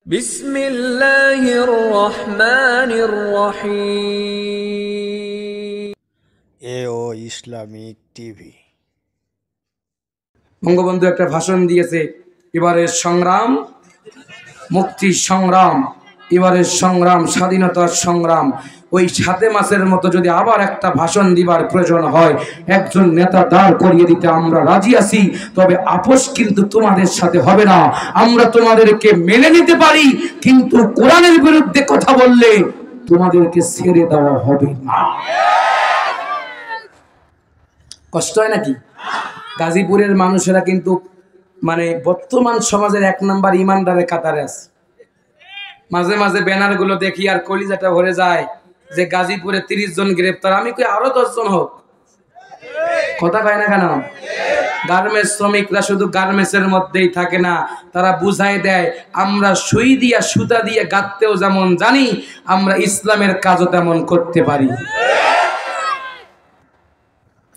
বিসমিল্লাহির রহমানির রহিম। এও ইসলামিক টিভি। বঙ্গবন্ধু একটা ভাষণ দিয়েছে, এবারের সংগ্রাম মুক্তি সংগ্রাম, এবারের সংগ্রাম স্বাধীনতার সংগ্রাম। ওই ৭ মাসের মতো যদি আবার একটা ভাষণ দিবার প্রয়োজন হয়, একজন নেতা দাঁড় করিয়ে দিতে আমরা রাজি আছি, তবে আপোষ কিন্তু তোমাদের সাথে হবে না। আমরা তোমাদেরকে মেনে নিতে পারি, কিন্তু কোরআনের বিরুদ্ধে কথা বললে তোমাদেরকে ছেড়ে দেওয়া হবে না। কষ্ট হয় নাকি? গাজীপুরের মানুষেরা কিন্তু মানে বর্তমান সমাজের ১ নাম্বার ইমানদারের কাতারে আছে। মাঝে মাঝে ব্যানার গুলো দেখি আর কলিজাটা ভরে যায় যে গাজীপুরে ৩০ জন গ্রেপ্তার, আমি কই আরো ১০ জন হোক। কথা কয় না কেন? গার্মেন্টস শ্রমিকরা শুধু গার্মেন্টসের মধ্যেই থাকে না, তারা বুঝাই দেয় আমরা সুই দিয়া সুতা দিয়ে গাঁথতেও যেমন জানি, আমরা ইসলামের কাজও তেমন করতে পারি।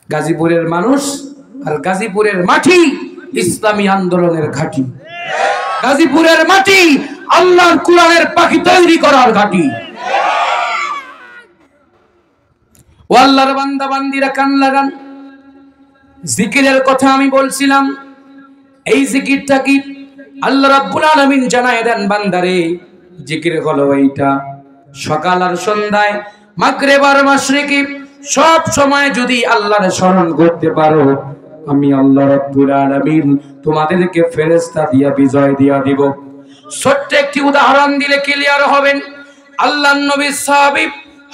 গাজীপুরের মানুষ আর গাজীপুরের মাটি ইসলামী আন্দোলনের ঘাঁটি। গাজীপুরের মাটি আল্লাহর কোরআনের পাখি তৈরি করার ঘাঁটি। ও আল্লাহর বান্দা বান্দিরা কান লাগান, জিকিরের কথা আমি বলছিলাম। এই জিকিরটা কি? আল্লাহ রাব্বুল আলামিন জানায় দেন বান্দারে, জিকির হলো এইটা, সকাল আর সন্ধ্যায়, মাগরিব আর মাশরিকি, সব সময় যদি আল্লাহর স্মরণ করতে পারো, আমি আল্লাহ রাব্বুল আলামিন তোমাদেরকে ফেরেশতা দিয়া বিজয় দিয়া দিব। ছোট্ট একটি উদাহরণ দিলে ক্লিয়ার হবেন। আল্লাহর নবী সাহাবী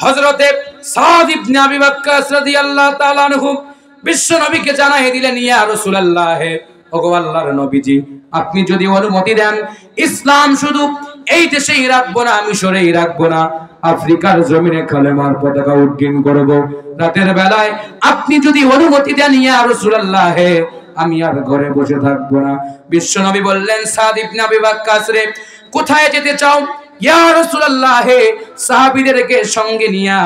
হযরতে সাদ ইবনে আবি ওয়াক্কাস রাদিয়াল্লাহু তাআলা আনহু বিশ্ব নবীকে জানাই দিলেন, ইয়া রাসূলুল্লাহ, ওগো আল্লাহর নবীজি, আপনি যদি অনুমতি দেন, ইসলাম শুধু এই দেশেই রাখবো না, মিশরেই রাখবো না, আফ্রিকার জমিনে কালেমার পতাকা উড্ডীন করব। রাতের বেলায় আপনি যদি অনুমতি দেন, ইয়া রাসূলুল্লাহ, আমি আর ঘরে বসে থাকবো না। বিশ্ব নবী বললেন, সাদ ইবনে আবি ওয়াক্কাস রে, কোথায় যেতে চাও? ইয়া রাসূলুল্লাহ, সাহাবীদেরকে সঙ্গে নিয়া,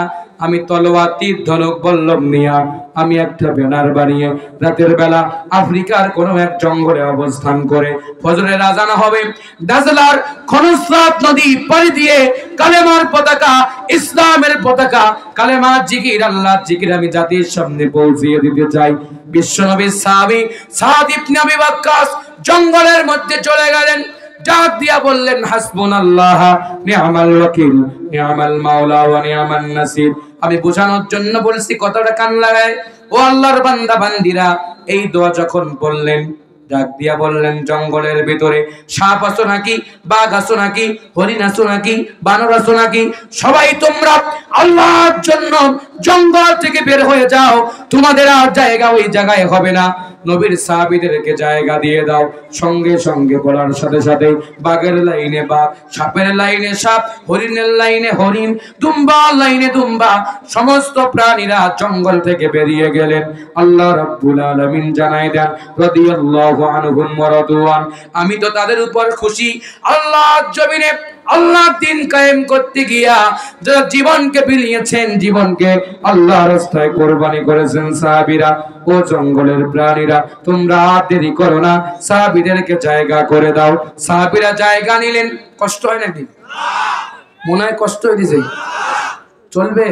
আমি তলোয়ার তীর ধনুক বল্লম নিয়া আমি একটা ব্যানার বানিয়ে রাতের বেলা আফ্রিকার কোন এক জঙ্গলে অবস্থান করে, ফজরের আজান হবে, দাজলার খনস্রাত নদী পাড়ি দিয়ে কালেমার পতাকা, ইসলামের পতাকা, কালেমার জিকির, আল্লাহর জিকির আমি জাতির সামনে পৌঁছিয়ে দিতে চাই। বিশ্বনবীর সাহাবী সাদ ইবনে আবি ওয়াক্কাস জঙ্গলের মধ্যে চলে গেলেন, ডাক দিয়া বললেন, হাসবুনাল্লাহ নি'মাল ওয়াকিল নি'মাল মাওলা ওয়া নি'মান নাসির। আমি বোঝানোর জন্য বলছি, কতটা কান লাগায়। ও আল্লাহর বান্দা বান্দিরা, এই দোয়া যখন বললেন, ডাক দিয়া বললেন, জঙ্গলের ভিতরে সাপ আছো নাকি, বাঘ আছো নাকি, হরিণ আছো নাকি, বানর আছো নাকি, সবাই তোমরা আল্লাহর জন্য জঙ্গল থেকে বের হয়ে যাও, তোমাদের আর জায়গা ওই জায়গায় হবে না। নবীর সাহাবীদেরকে জায়গা দিয়ে দাও। সঙ্গে সঙ্গে বলার সাথে সাথে বাঘের লাইনে বাঘ, সাপের লাইনে সাপ, হরিণের লাইনে হরিণ, দুম্বার লাইনে দুম্বা, সমস্ত প্রাণীরা জঙ্গল থেকে বেরিয়ে গেলেন। আল্লাহ রাব্বুল আলামিন জানাই দেন, রাদিয়াল্লাহু আনহুম ওয়া রাদওয়ান, আমি তো তাদের উপর খুশি। আল্লাহর জমিনে আল্লাহর দ্বীন কায়েম করতে গিয়া যারা জীবনকে বিলিয়েছেন, জীবনকে আল্লাহর রাস্তায় কোরবানি করেছেন সাহাবীরা, ও জঙ্গলের প্রাণীরা, তোমরা আর দেরি করো না, সাহাবীদেরকে জায়গা করে দাও। সাহাবীরা জায়গা নিলেন। কষ্ট হয় নাকি? মনে হয় কষ্ট হয়ে দিছে। চলবে?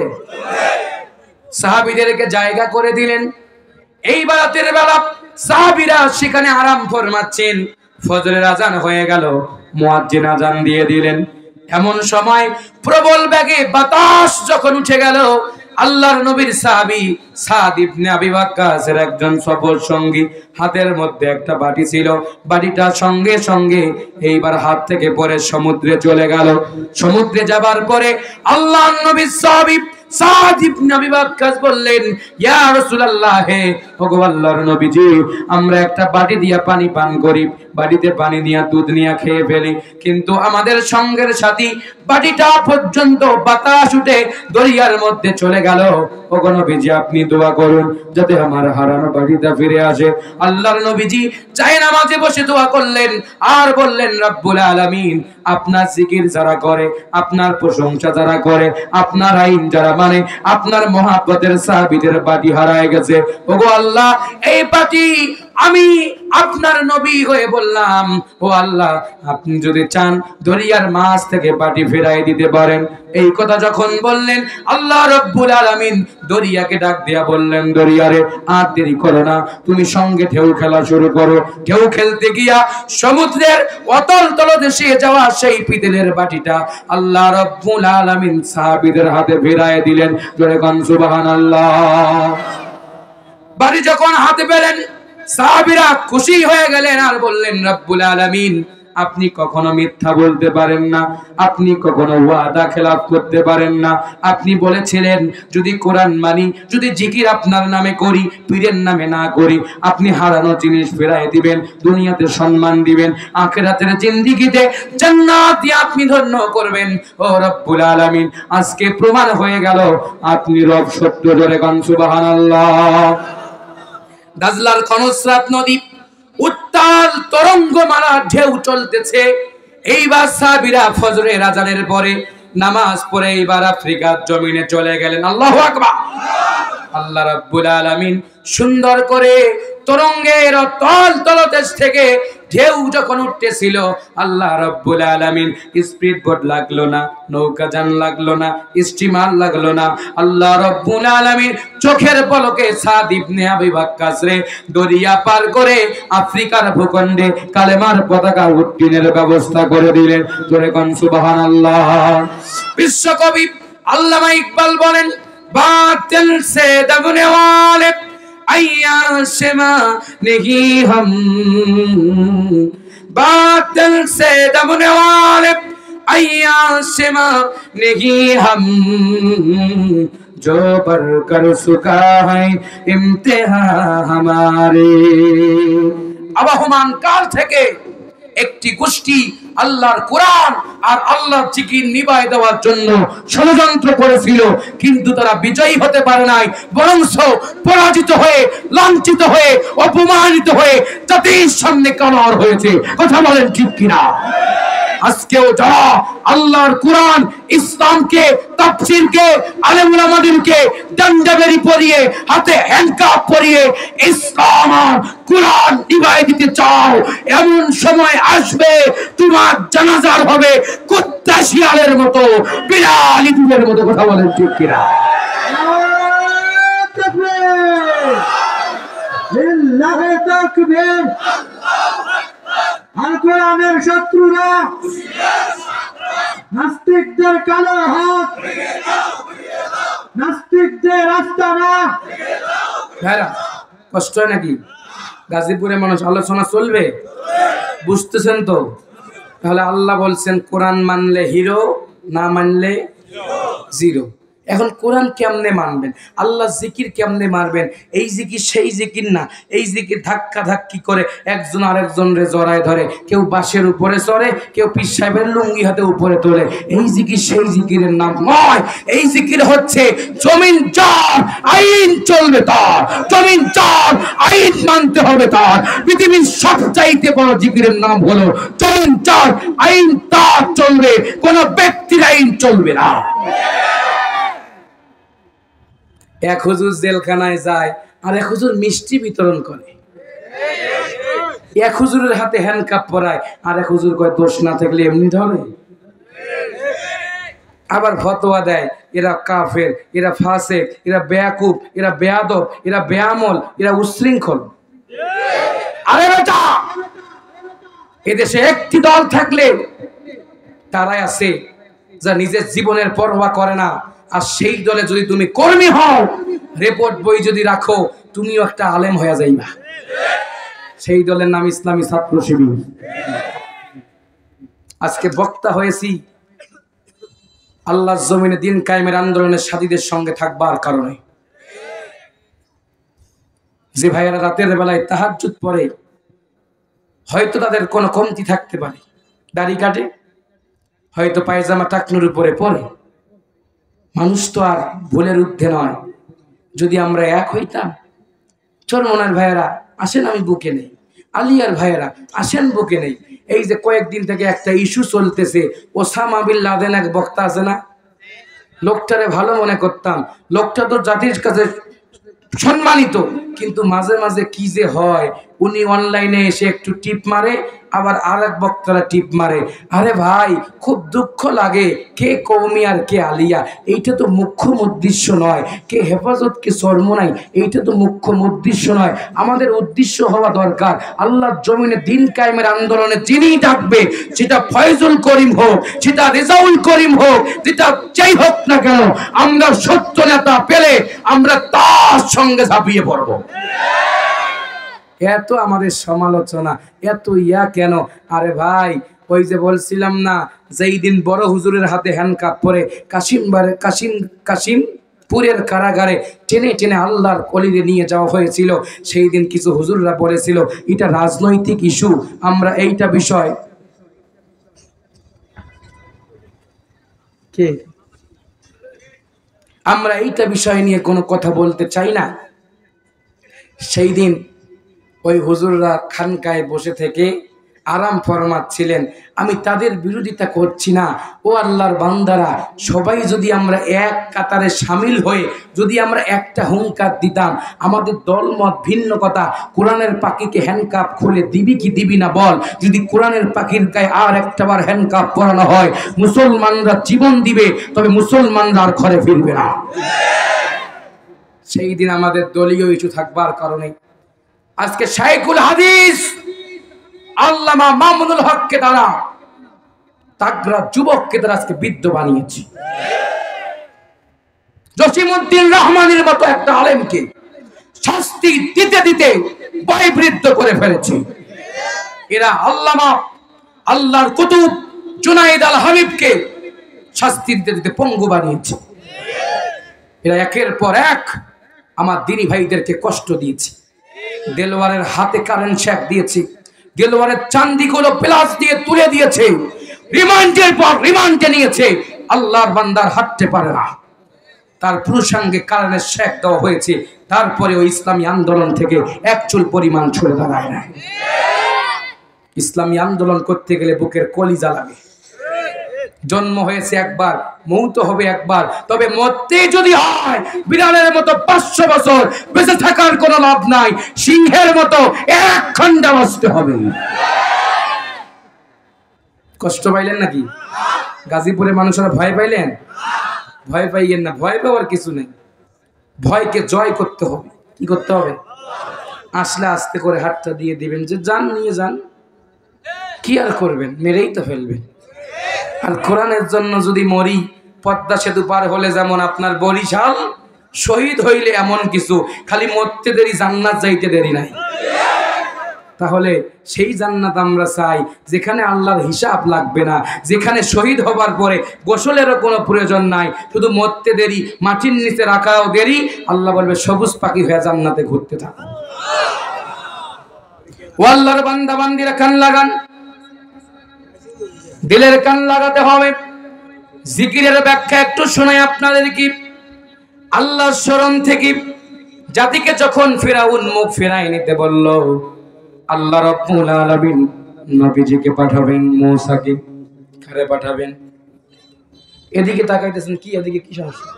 সাহাবীদেরকে জায়গা করে দিলেন। এইবার রাতের বেলা সাহাবীরা সেখানে আরাম ফরমাচ্ছেন। ফজরের আজান হয়ে গেল, মুয়াজ্জিন আজান দিয়ে দিলেন। এমন সময় প্রবল বেগে বাতাস যখন উঠে গেল, আল্লাহর নবীর সাহাবী সাদ ইবনে আবি ওয়াক্কাসের একজন সফর সঙ্গী, হাতের মধ্যে একটা বাটি ছিল, বাটিটা সঙ্গে সঙ্গে এইবার হাত থেকে পড়ে সমুদ্রে চলে গেল। সমুদ্রে যাবার পরে আল্লাহর নবীর সাহাবী সাদ ইবনে আবি ওয়াক্কাস বললেন, ইয়া রাসূলুল্লাহ, ওগো আল্লাহর নবীজি, আমরা একটা বাটি দিয়া পানি পান করি, বাটিতে পানি নিয়ে দুধ নিয়ে খেয়ে ফেলি, কিন্তু আমাদের সঙ্গের সাথী বাটিটা পর্যন্ত বাতাস উঠে দরিয়ার মধ্যে চলে গেল। ওগো নবীজি, আপনি দোয়া করুন যাতে আমার হারানো বাটিটা ফিরে আসে। আল্লাহর নবীজি চাই নামাজে বসে দোয়া করলেন আর বললেন, রব্বুল আলামিন, আপনার জিকির যারা করে, আপনার প্রশংসা যারা করে, আপনার আইন যারা মানে, আপনার মহব্বতের সাহাবীদের বাটি হারায় গেছে। ওগো আল্লাহ, এই বাটি আমি আপনার নবী হয়ে বললাম, ও আল্লাহ, আপনি যদি চান দরিয়ার মাছ থেকে বাটি ফেরাই দিতে পারেন। এই কথা যখন বললেন, আল্লাহ রাব্বুল আলামিন দরিয়াকে ডাক দিয়া বললেন, দরিয়ারে আর দেরি করো না, তুমি সঙ্গে ঢেউ খেলা শুরু করো। ঢেউ খেলতে গিয়া সমুদ্রের অতল তলদেশে যাওয়া সেই পিতলের বাটিটা আল্লাহ রাব্বুল আলামিন সাহাবীদের হাতে ফিরায় দিলেন। জোরে কোন সুবহানাল্লাহ। বাড়ি যখন হাতে পেলেন, সাহাবীরা খুশি হয়ে গেলেন আর বললেন, রব্বুল আলামিন, আপনি কখনো মিথ্যা বলতে পারেন না, আপনি কখনো ওয়াদা খেলাফ করতে পারেন না। আপনি বলেছিলেন যদি কোরআন মানি, যদি জিকির আপনার নামে করি, পীরের নামে না করি, আপনি হারানো জিনিস ফেরাই দিবেন, দুনিয়াতে সম্মান দিবেন, আখিরাতের জিন্দেগিতে জান্নাত দিয়ে আপনি ধন্য করবেন। ও রব্বুল আলামিন, আজকে প্রমাণ হয়ে গেল আপনি রব সত্য। জোরে কোন সুবহানাল্লাহ। দাজলার খনস্রাত নদী উত্তাল তরঙ্গ মারা ঢেউ চলতেছে। এইবার সাহাবীরা ফজরের আজানের পরে নামাজ পড়ে এইবার আফ্রিকার জমিনে চলে গেলেন। আল্লাহু আকবার। আল্লাহ রাব্বুল আলামিন সুন্দর করে তরঙ্গের অতল তলদেশ থেকে ঢেউ যখন উঠতেছিল, আল্লাহ রাব্বুল আলামিন স্পিড বোট লাগলো না, নৌকাযান লাগলো না, স্টিমার লাগলো না। আল্লাহ রাব্বুল আলামিন চোখের পলকে সাদ ইবনে আবি ওয়াক্কাস রে দরিয়া পার করে আফ্রিকার ভূখণ্ডে কালেমার পতাকা উত্তোলনের ব্যবস্থা করে দিলেন। জোরে কোন সুবহানাল্লাহ। বিশ্বকবি আল্লামা ইকবাল বলেন, বাতিল সে দবনে ওয়ালে আয়াশমা নেহি হাম, বাতিল সে দবনে ওয়ালে আয়াশমা নেহি হাম, जो पर कर सुका है इम्तिहा हमारे। আবহমান কাল থেকে একটি গোষ্ঠী আল্লাহর কোরআন আর আল্লাহর জিকির নিভায় দেওয়ার জন্য ষড়যন্ত্র করেছিল, কিন্তু তারা বিজয়ী হতে পারে নাই, বরং পরাজিত হয়ে, লাঞ্ছিত হয়ে, অপমানিত হয়ে জাতির সামনে কামার হয়েছে। কথা বলেন ঠিক কিনা? আজকেও যারা আল্লাহর কোরআন, ইসলামকে, তাফসীরকে, আলেম ওলামাদেরকে দণ্ডবেরি পরিয়ে, হাতে হ্যান্ডকাপ পরিয়ে ইসলাম আর কোরআন নিভায় দিতে চাও, এমন সময় আসবে তোমার জানাজার হবে কুত্তা শিয়ালের মতো, বিড়াল ইঁদুরের মতো। কথা বলেন ঠিক কিনা? লিল্লাহি তাকবীর। আল কোরআনের শত্রুরা, নাস্তিকদের কালো হাত, নাস্তিকদের আস্তানা। ভাইরা, কষ্ট হয় নাকি? গাজীপুরে মানুষ আলোচনা চলবে, বুঝতেছেন তো? তাহলে আল্লাহ বলছেন কোরআন মানলে হিরো, না মানলে জিরো। এখন কোরআন কেমনে মানবেন? আল্লাহ জিকির কেমনে মারবেন? এই জিকির সেই জিকির না। এই জিকির ধাক্কা ধাক্কি করে একজন আরেকজন রে জড়ায় ধরে, কেউ বাঁশের উপরে চড়ে, কেউ পীর সাহেবের লুঙ্গি হাতে উপরে তোলে। এই জিকির সেই জিকিরের নাম নয়। এই জিকির হচ্ছে জমিন যার, আইন চলবে তার, জমিন যার, আইন মানতে হবে তার। পৃথিবীর সবচাইতে বড় জিকিরের নাম হলো জমিন যার, আইন তার চলবে, কোন ব্যক্তির আইন চলবে না। এক হুজুর জেলখানায় যায় আর এক হুজুর মিষ্টি বিতরণ করে। এক হুজুরের হাতে হ্যান্ডকাপ পরায় আর এক হুজুর কয় দোষ না থাকলে এমনি ধরে। আবার ফতোয়া দেয় এরা কাফের, এরা ফাসেক, এরা বেয়াকুব, এরা বেয়াদব, এরা বেয়ামল, এরা উচ্ছৃঙ্খল। আরে বেটা, এদেশে একটি দল থাকলে তারাই আছে যা নিজের জীবনের পরোয়া করে না। আর সেই দলে যদি তুমি কর্মী হও, রিপোর্ট বই যদি রাখো, তুমিও একটা আলেম হয়ে যাইবা। সেই দলের নাম ইসলামী ছাত্র শিবির। আজকে বক্তা হয়েছি আল্লাহর জমিনে দিন কায়েমের আন্দোলনের সাথীদের সঙ্গে থাকবার কারণে। যে ভাইয়েরা রাতের বেলায় তাহাজ্জুদ পড়ে, হয়তো তাদের কোনো কমতি থাকতে পারে, দাড়ি কাটে, হয়তো পায়জামা টাকনুর উপরে পরে। মানুষ তো আর ভুলের ঊর্ধ্বে নয়। যদি আমরা এক হইতাম, চরমনার ভাইয়েরা আসেন, আমি বুকে নেই, আলিয়ার ভাইয়েরা আসেন, বুকে নেই। এই যে কয়েকদিন থেকে একটা ইস্যু চলতেছে, ওসামা বিন লাদেন এক বক্তা আছে না, লোকটারে ভালো মনে করতাম, লোকটা তো জাতির কাছে সম্মানিত, কিন্তু মাঝে মাঝে কি যে হয়, উনি অনলাইনে এসে একটু টিপ মারে, আবার আরেক বক্তারা টিপ মারে। আরে ভাই, খুব দুঃখ লাগে, কে কওমি আর কে আলিয়া এইটা তো মুখ্য উদ্দেশ্য নয়, কে হেফাজত কে সরমনাই এইটা তো মুখ্য উদ্দেশ্য নয়। আমাদের উদ্দেশ্য হওয়া দরকার আল্লাহর জমিনে দিন কায়েমের আন্দোলনে যিনি ডাকবে, সেটা ফয়জুল করিম হোক, সেটা রেজাউল করিম হোক, যেটা যাই হোক না কেন, আমরা সত্য নেতা পেলে আমরা তার সঙ্গে ঝাঁপিয়ে পড়ব। এত আমাদের সমালোচনা, এত ইয়া কেন? আরে ভাই, ওই যে বলছিলাম না, যেই দিন বড় হুজুরের হাতে হ্যান্ডকাপ পরে কাশিমপুরের কারাগারে টেনে টেনে আল্লাহর কলিরে নিয়ে যাওয়া হয়েছিল, সেই দিন কিছু হুজুররা বলেছিল এটা রাজনৈতিক ইস্যু, আমরা এইটা বিষয় আমরা এইটা বিষয় নিয়ে কোনো কথা বলতে চাই না। সেই দিন ওই হুজুররা খানকায় বসে থেকে আরাম ফরমাচ্ছিলেন। আমি তাদের বিরোধিতা করছি না। ও আল্লাহর বান্দারা, সবাই যদি আমরা এক কাতারে সামিল হয়ে যদি আমরা একটা হুঙ্কার দিতাম, আমাদের দলমত ভিন্ন কথা, কোরআনের পাখিকে হ্যান্ডকাপ খুলে দিবি কি দিবি না বল, যদি কোরআনের পাখির গায়ে আর একটাবার হ্যান্ডকাপ পরানো হয়, মুসলমানরা জীবন দিবে, তবে মুসলমানরা আর ঘরে ফিরবে না। সেই দিন আমাদের দলীয় ইস্যু থাকবার কারণে আজকে শাইখুল হাদিস আল্লামা মামুনুল হককে তারা তাগড়া যুবককে তারা আজকে বৃদ্ধ বানিয়েছে। জসিমউদ্দিন রহমানের মতো একটা আলেমকে শাস্তি দিতে দিতে বয়বৃদ্ধ করে ফেলেছে। এরা আল্লামা আল্লাহর কুতুব জুনাইদ আল হাবিবকে শাস্তি দিতে দিতে পঙ্গু বানিয়েছে। এরা একের পর এক আমার দিনী ভাইদেরকে কষ্ট দিয়েছে। দেলোয়ারের হাতে কারেন্ট শক দিয়েছে, দেলোয়ারের চান্দিগুলো প্লাস দিয়ে তুলে দিয়েছে, রিমান্ডের পর রিমান্ডে নিয়েছে। আল্লাহর বান্দার হাঁটতে পারে না, তার পুরুষাঙ্গে কারেন্টের শক দেওয়া হয়েছে, তারপরে ওই ইসলামী আন্দোলন থেকে এক চুল পরিমাণ ছড়ে দাঁড়ায় না। ইসলামী আন্দোলন করতে গেলে বুকের কলিজা লাগে। জন্ম হয়েছে একবার, মৌত হবে একবার, তবে মরতে যদি হয় বিড়ালের মতো 500 বছর বেঁচে থাকার কোনো লাভ নাই, সিংহের মতো এক খন্ডা বাঁচতে হবে। কষ্ট পাইলেন নাকি? গাজীপুরে মানুষেরা ভয় পাইলেন? ভয় পাইয়েন না, ভয় পাওয়ার কিছু নেই। ভয়কে জয় করতে হবে। কি করতে হবে? আসলে আস্তে করে হাতটা দিয়ে দিবেন যে যান, নিয়ে যান, কি আর করবেন, মেরেই তো ফেলবেন। আর কোরআনের জন্য যদি মরি, পদ্মা সেতু পার হলে যেমন আপনার বরিশাল, শহীদ হইলে এমন কিছু, খালি মরতে দেরি, জান্নাত যাইতে দেরি নাই। তাহলে সেই জান্নাত আমরা চাই যেখানে আল্লাহর হিসাব লাগবে না, যেখানে শহীদ হবার পরে গোসলেরও কোনো প্রয়োজন নাই, শুধু মরতে দেরি, মাটির নিচে রাখাও দেরি, আল্লাহ বলবে সবুজ পাখি হয়ে জান্নাতে ঘুরতে থাকো। ও আল্লাহর বান্দা বান্দিরা, কান লাগান, দিলের কান লাগাতে হবে। জিকিরের ব্যাখ্যা একটু শোনাই আপনাদের। কি আল্লাহর শরণ থেকে জাতিকে যখন ফিরাউন মুখ ফেরাই নিতে বলল, আল্লাহ রাব্বুল আলামিন নবীজিকে পাঠাবেন, মূসাকে কারে পাঠাবেন? এদিকে তাকাইতেছেন কি? এদিকে কি সমস্যা?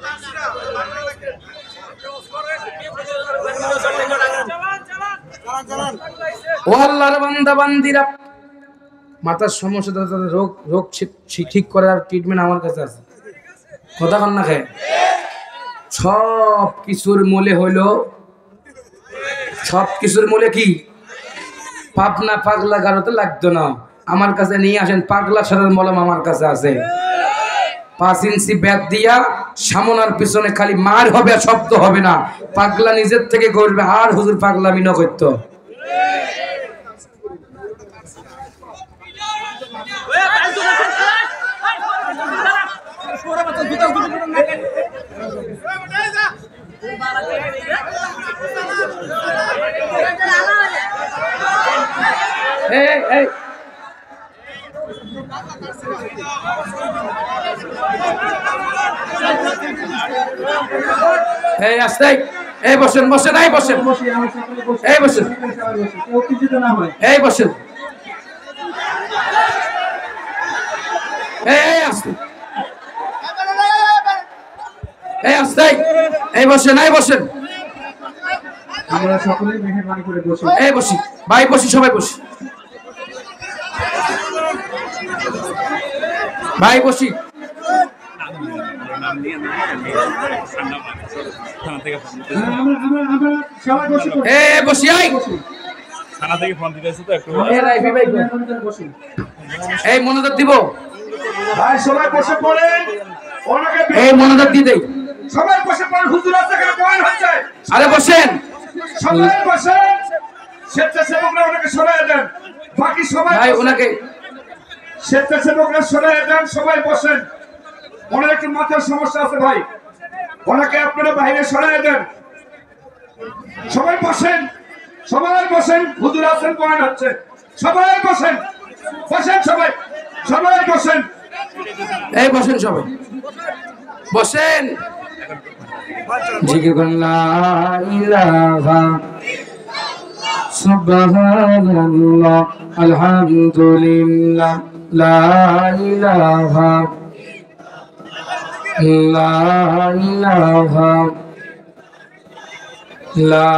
ও আল্লাহর বান্দা বান্দিরা, মাথার সমস্যা, তাদের রোগ ঠিক করার ট্রিটমেন্ট আমার কাছে আছে। কথা কন না খায়? সব কিছুর মূলে হইল, সব কিছুর মূলে কি? পাবনা পাগলা গারোতে লাগতো না, আমার কাছে নিয়ে আসেন, পাগলা সারার মলম আমার কাছে আছে। 5 ইঞ্চি ব্যাট দিয়া সামনার পিছনে খালি মার হবে, শব্দ হবে না, পাগলা নিজের থেকে করবে। আর হুজুর পাগলা মিনো করতো। বসেন বসেন, এই বসেন, এই বসেন, এই বসেন, এই আসতে, এই আসতে, এই বসেন, এই বসেন। আমরা সকলেই মেহেরবানি করে বসি। এই বসি ভাই, বসি সবাই বসি ভাই, বসি। আমরা সবাই বসি। এ বসি, আই থানা থেকে ফোন দিতেছে তো একটু এ রাইফি ভাই, এই মনোযোগ দিব, ভাই সবাই বসে পড়েন। ওনাকে এই মনোযোগ দিয়ে দেই। সবাই বসে পড়েন। হুজুর আছে এখানে বয়ান হচ্ছে। আরে বসেন, সবাই বসেন। স্বেচ্ছাসেবকরা ওনাকে সরায় দেন। বাকি সবাই ভাই বসেন। ওনাকে স্বেচ্ছাসেবকরা সরায় দেন। সবাই বসেন। ওনার একটু মাথার সমস্যা আছে ভাই, ওনাকে আপনারা বাইরে সরায় দেন। সবাই বসেন, সবাই বসেন। হুজুর আছেন, বয়ান হচ্ছে। সবাই বসেন, বসেন সবাই, সবাই বসেন। এই বসেন সবাই, বসেন। জিকির করুন লা ইলাহা সুবহানাল্লাহ আলহামদুলিল্লাহ লা ইলাহা লা ইলাহা লা